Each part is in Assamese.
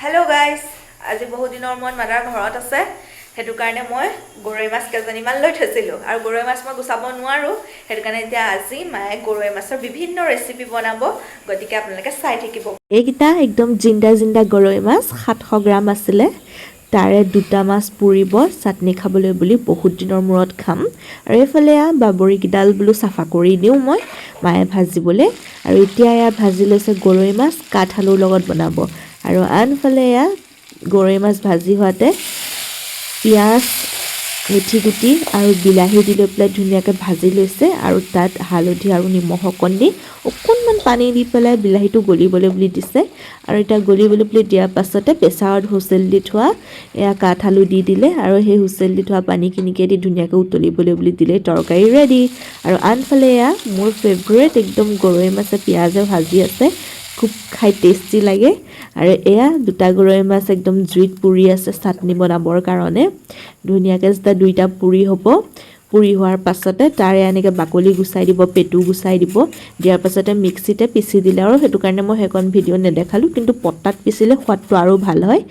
হেল্ল' গাইজ, আজি বহুত দিনৰ মূৰত মাদাৰ ঘৰত আছে। সেইটো কাৰণে মই গৰৈ মাছ কেইজনীমান লৈ থৈছিলোঁ আৰু গৰৈ মাছ মই গুচাব নোৱাৰোঁ। সেইটো কাৰণে এতিয়া আজি মায়ে গৰৈ মাছৰ বিভিন্ন ৰেচিপি বনাব, গতিকে আপোনালোকে চাই থাকিব। এইকেইটা একদম জিন্দা জিন্দা গৰৈ মাছ 700 গ্ৰাম আছিলে। তাৰে দুটা মাছ পুৰিব চাটনি খাবলৈ বুলি বহুত দিনৰ মূৰত খাম। আৰু এইফালে বাবৰিকেইডাল বোলো চাফা কৰি দিওঁ মই মায়ে ভাজিবলৈ। আৰু এতিয়া ভাজি লৈছে গৰৈ মাছ কাঠআলুৰ লগত বনাব। আৰু আনফালে গৰৈ মাছ ভাজি হোৱাতে পিঁয়াজ, মিঠি গুটি আৰু বিলাহী দি লৈ পেলাই ধুনীয়াকৈ ভাজি লৈছে। আৰু তাত হালধি আৰু নিমখ অকণ দি অকণমান পানী দি পেলাই বিলাহীটো গলিবলৈ বুলি দিছে। আৰু এতিয়া গলিবলৈ বুলি দিয়াৰ পাছতে প্ৰেছাৰত হুইচেল দি থোৱা কাঠআলু দি দিলে আৰু সেই হুইচেল দি থোৱা পানীখিনিকে দি ধুনীয়াকৈ উতলিবলৈ বুলি দিলে। তৰকাৰী ৰেডি। আৰু আনফালে মোৰ ফেভৰেট একদম গৰৈ মাছে পিঁয়াজে ভাজি আছে, খুব খাই টেষ্টি লাগে। আৰু দুটা গৰৈ মাছ একদম জুইত পুৰি আছে চাটনি বনাবৰ কাৰণে। ধুনীয়াকৈ যেতিয়া দুইটা পুৰি হ'ব, পুৰি হোৱাৰ পাছতে তাৰে এনেকৈ বাকলি গুচাই দিব, পেটু গুচাই দিব। দিয়াৰ পাছতে মিক্সিতে পিচি দিলে। আৰু সেইটো কাৰণে মই সেইখন ভিডিঅ' নেদেখালোঁ, কিন্তু পটাত পিচিলে সোৱাদটো আৰু ভাল হয়।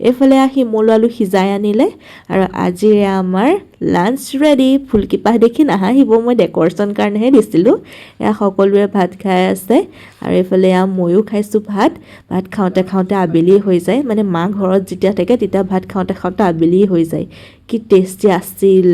এইফালে শিমলু আলু সিজাই আনিলে। আৰু আজি আমাৰ লাঞ্চ ৰেডি। ফুলকিপাহ দেখি নাহাঁহিব, মই ডেক'ৰেশ্যন কাৰণেহে দিছিলোঁ। সকলোৱে ভাত খাই আছে আৰু এইফালে ময়ো খাইছোঁ ভাত খাওঁতে খাওঁতে আবেলি হৈ যায়। মানে মা ঘৰত যেতিয়া থাকে তেতিয়া ভাত খাওঁতে খাওঁতে আবেলি হৈ যায়। কি টেষ্টি আছিল।